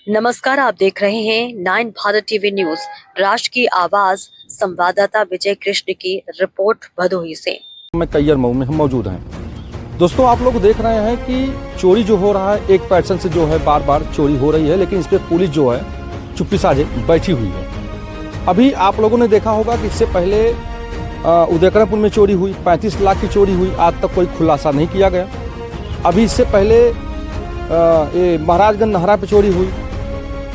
नमस्कार, आप देख रहे हैं 9 भारत टीवी न्यूज। राष्ट्र की आवाज संवाददाता विजय कृष्ण की रिपोर्ट भदोही से। मैं कैयर मऊ में हम मौजूद हैं। दोस्तों, आप लोग देख रहे हैं कि चोरी जो हो रहा है, एक पैटर्न से जो है बार बार चोरी हो रही है, लेकिन इस पर पुलिस जो है चुप्पी साझे बैठी हुई है। अभी आप लोगों ने देखा होगा कि इससे पहले उदयकरपुर में चोरी हुई, 35 लाख की चोरी हुई, आज तक कोई खुलासा नहीं किया गया। अभी इससे पहले ये महाराजगंज नहरा पे चोरी हुई,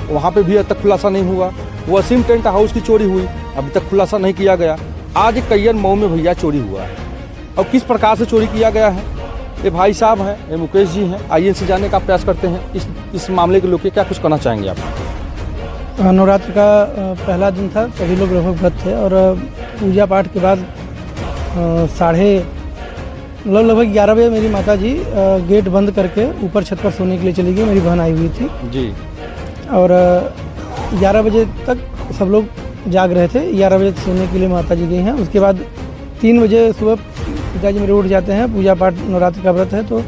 वहाँ पे भी अब तक खुलासा नहीं हुआ। वसीम टेंट हाउस की चोरी हुई, अभी तक खुलासा नहीं किया गया। आज कैयर मऊ में भैया चोरी हुआ है और किस प्रकार से चोरी किया गया है, ये भाई साहब हैं, ये मुकेश जी हैं, आइए इनसे जानने का प्रयास करते हैं। इस मामले के लोग क्या कुछ कहना चाहेंगे आप? नवरात्र का पहला दिन था, सभी लोग लगभग व्रत थे और पूजा पाठ के बाद लगभग 11 बजे मेरी माता जी गेट बंद करके ऊपर छत पर सोने के लिए चली गई। मेरी बहन आई हुई थी जी, और 11 बजे तक सब लोग जाग रहे थे। 11 बजे सोने के लिए माता जी गई हैं। उसके बाद 3 बजे सुबह पिताजी मेरे उठ जाते हैं, पूजा पाठ नवरात्र का व्रत है तो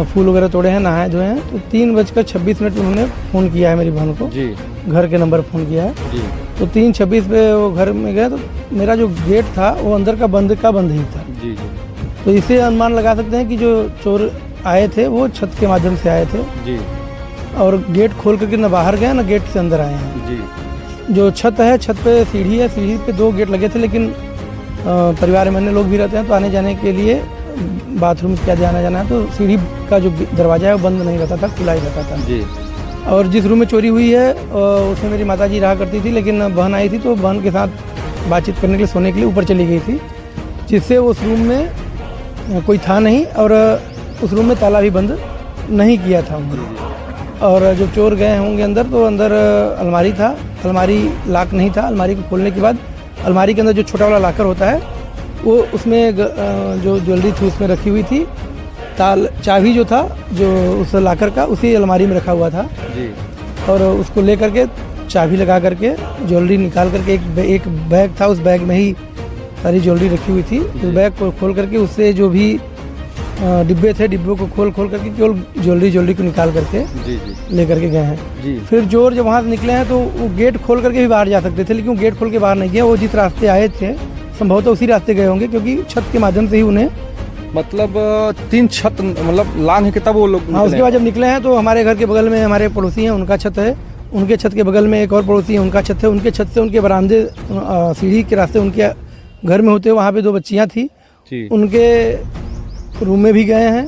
फूल वगैरह तोड़े हैं, नहाए धोए हैं, तो 3:26 उन्होंने फ़ोन किया है मेरी बहन को जी, घर के नंबर फ़ोन किया है जी। तो 3:26 पे वो घर में गए तो मेरा जो गेट था वो अंदर का बंद ही था जी जी। तो इसे अनुमान लगा सकते हैं कि जो चोर आए थे वो छत के माध्यम से आए थे जी, और गेट खोल करके न बाहर गए ना गेट से अंदर आए हैं जी। जो छत है, छत पे सीढ़ी है, सीढ़ी पे 2 गेट लगे थे, लेकिन परिवार में अन्य लोग भी रहते हैं तो आने जाने के लिए बाथरूम क्या जाना है तो सीढ़ी का जो दरवाज़ा है वो बंद नहीं रहता था, खुला ही रहता था जी। और जिस रूम में चोरी हुई है उसमें मेरी माताजी रहा करती थी, लेकिन बहन आई थी तो बहन के साथ बातचीत करने के लिए सोने के लिए ऊपर चली गई थी, जिससे उस रूम में कोई था नहीं और उस रूम में ताला भी बंद नहीं किया था उन्होंने। और जब चोर गए होंगे अंदर तो अंदर अलमारी था, अलमारी लॉक नहीं था। अलमारी को खोलने के बाद अलमारी के अंदर जो छोटा वाला लॉकर होता है वो उसमें जो ज्वेलरी थी उसमें रखी हुई थी। चाबी जो था जो उस लॉकर का उसी अलमारी में रखा हुआ था जी। और उसको ले करके चाबी लगा करके ज्वेलरी निकाल करके एक बैग था, उस बैग में ही सारी ज्वेलरी रखी हुई थी। उस बैग को खोल करके उससे जो भी डिब्बे थे, डिब्बों को खोल करके केवल ज्वेलरी को निकाल करके जी जी ले करके गए हैं जी। फिर चोर जब वहाँ से निकले हैं तो वो गेट खोल करके भी बाहर जा सकते थे, लेकिन वो गेट खोल के बाहर नहीं गए। वो जिस रास्ते आए थे संभवतः उसी रास्ते गए होंगे, क्योंकि छत के माध्यम से ही उन्हें मतलब 3 छत मतलब लान है कि तब वो लोग। हाँ, उसके बाद जब निकले हैं तो हमारे घर के बगल में हमारे पड़ोसी हैं, उनका छत है, उनके छत के बगल में एक और पड़ोसी है, उनका छत है। उनके छत से उनके बरामदे सीढ़ी के रास्ते उनके घर में होते हुए वहाँ पे 2 बच्चियाँ थी, उनके रूम में भी गए हैं।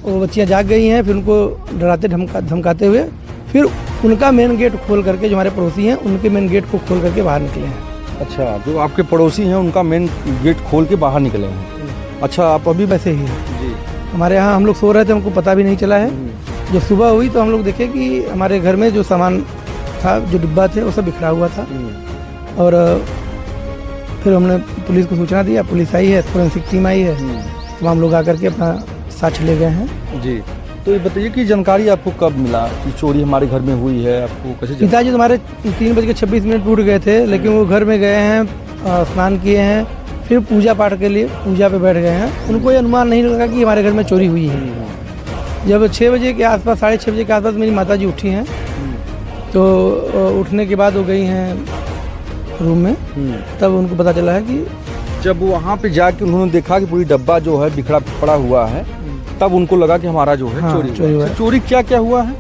वो बच्चियाँ जाग गई हैं, फिर उनको डराते धमकाते हुए फिर उनका मेन गेट खोल करके, जो हमारे पड़ोसी हैं उनके मेन गेट को खोल करके बाहर निकले हैं। अच्छा, जो आपके पड़ोसी हैं उनका मेन गेट खोल के बाहर निकले हैं। अच्छा, आप अभी वैसे ही हैं जी। हमारे यहाँ हम लोग सो रहे थे, हमको पता भी नहीं चला है। जब सुबह हुई तो हम लोग देखे कि हमारे घर में जो सामान था, जो डिब्बा थे, वो सब बिखरा हुआ था। और फिर हमने पुलिस को सूचना दिया, पुलिस आई है, फोरेंसिक टीम आई है, तो हम लोग आकर के अपना साक्ष्य ले गए हैं जी। तो ये बताइए कि जानकारी आपको कब मिला कि चोरी हमारे घर में हुई है? आपको कैसे? पिताजी तुम्हारे 3:26 उठ गए थे, लेकिन वो घर में गए हैं, स्नान किए हैं, फिर पूजा पाठ के लिए पूजा पे बैठ गए हैं। उनको ये अनुमान नहीं लगा कि हमारे घर में चोरी हुई है। जब 6 बजे के आसपास, 6:30 बजे के आसपास मेरी माताजी उठी हैं, तो उठने के बाद वो गई हैं रूम में, तब उनको पता चला है कि जब वहाँ पे जाके उन्होंने देखा कि पूरी डब्बा जो है बिखरा पड़ा हुआ है, तब उनको लगा कि हमारा जो है चोरी हुआ है। चोरी क्या हुआ है?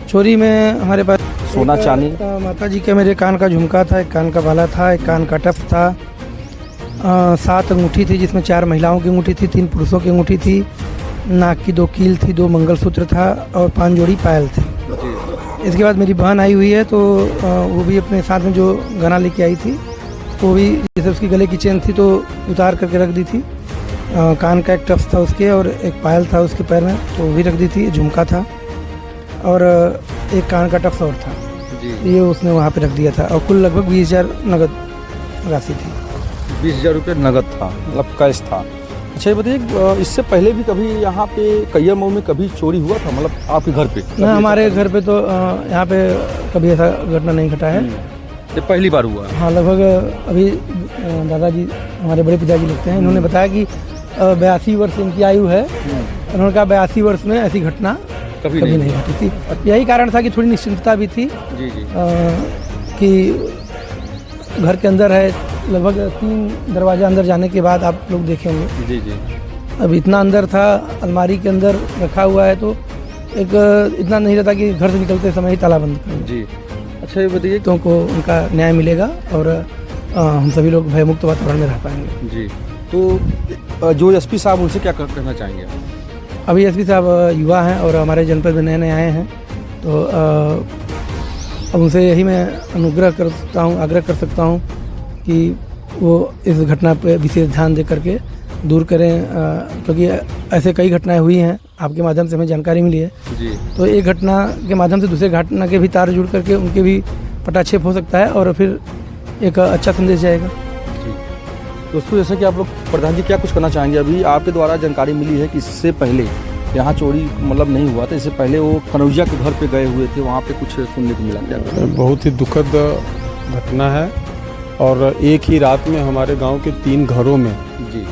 चोरी में हमारे पास सोना चांदी, माता जी के मेरे कान का झुमका था, एक कान का बाला था, एक कान का टफ था, 7 अंगूठी थी, जिसमें 4 महिलाओं की अंगूठी थी, 3 पुरुषों की अंगूठी थी, नाक की 2 कील थी, 2 मंगलसूत्र था और 5 जोड़ी पायल थे। इसके बाद मेरी बहन आई हुई है, तो वो भी अपने साथ में जो गहना लेके आई थी, वो भी जैसे उसकी गले की चेन थी तो उतार करके रख दी थी। कान का एक टफ्स था उसके और एक पायल था उसके पैर में, तो वो भी रख दी थी। झुमका था और एक कान का टफ्स और था जी। ये उसने वहाँ पे रख दिया था और कुल लगभग 20,000 नगद राशि थी। 20,000 रुपये नगद था, मतलब कैश था। अच्छा, ये बताइए इससे पहले भी कभी यहाँ पे कैयर मऊ में कभी चोरी हुआ था, मतलब आपके घर पे? ना, हमारे घर पे तो यहाँ पे कभी ऐसा घटना नहीं घटा है, ये पहली बार हुआ है। हाँ, लगभग अभी दादाजी हमारे बड़े पिताजी लगते हैं, इन्होंने बताया कि 82 वर्ष इनकी आयु है। उन्होंने कहा 82 वर्ष में ऐसी घटना कभी कभी नहीं नहीं घटी थी। यही कारण था कि थोड़ी निश्चिंतता भी थी जी जी कि घर के अंदर है, लगभग 3 दरवाजा अंदर जाने के बाद आप लोग देखे होंगे। जी जी अब इतना अंदर था, अलमारी के अंदर रखा हुआ है, तो एक इतना नहीं रहता कि घर से निकलते समय ही ताला बंद कर जी। अच्छा ये बताइए तो को उनका न्याय मिलेगा और हम सभी लोग भयमुक्त वातावरण में रह पाएंगे। जी। तो जो एसपी साहब उनसे क्या कहना चाहेंगे आप? अभी एसपी साहब युवा हैं और हमारे जनपद में नए नए आए हैं, तो अब उनसे यही मैं आग्रह कर सकता हूँ कि वो इस घटना पे विशेष ध्यान दे करके दूर करें, क्योंकि ऐसे कई घटनाएं हुई हैं, आपके माध्यम से हमें जानकारी मिली है। जी तो एक घटना के माध्यम से दूसरे घटना के भी तार जुड़ करके उनके भी पटाक्षेप हो सकता है और फिर एक अच्छा संदेश जाएगा। जी। दोस्तों जैसे कि आप लोग प्रधान जी क्या कुछ करना चाहेंगे? अभी आपके द्वारा जानकारी मिली है कि इससे पहले यहाँ चोरी मतलब नहीं हुआ था, इससे पहले वो कनौजिया के घर पे गए हुए थे, वहाँ पे कुछ सुनने को मिला क्या? बहुत ही दुखद घटना है और एक ही रात में हमारे गांव के 3 घरों में जी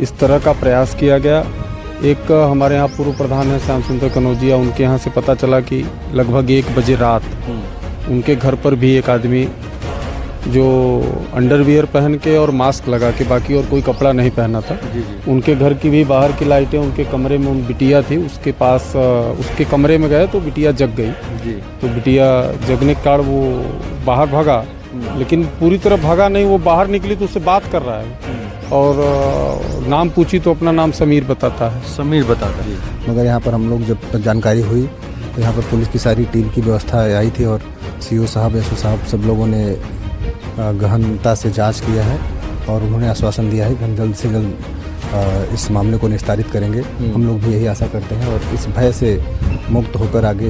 इस तरह का प्रयास किया गया। एक हमारे यहाँ पूर्व प्रधान है श्याम सुंदर कनौजिया, उनके यहाँ से पता चला कि लगभग 1 बजे रात उनके घर पर भी एक आदमी जो अंडरवियर पहन के और मास्क लगा के, बाकी और कोई कपड़ा नहीं पहना था, जी जी उनके घर की भी बाहर की लाइटें, उनके कमरे में बिटिया थी, उसके पास उसके कमरे में गए तो बिटिया जग गई। जी। तो बिटिया जगने के कारण वो बाहर भागा, लेकिन पूरी तरह भागा नहीं, वो बाहर निकली तो उससे बात कर रहा है और नाम पूछी तो अपना नाम समीर बताता है। समीर बताता है। मगर यहाँ पर हम लोग जब जानकारी हुई तो यहाँ पर पुलिस की सारी टीम की व्यवस्था आई थी और सीओ साहब, एसओ साहब सब लोगों ने गहनता से जांच किया है और उन्होंने आश्वासन दिया है कि हम जल्द से जल्द इस मामले को निस्तारित करेंगे। हम लोग भी यही आशा करते हैं और इस भय से मुक्त होकर आगे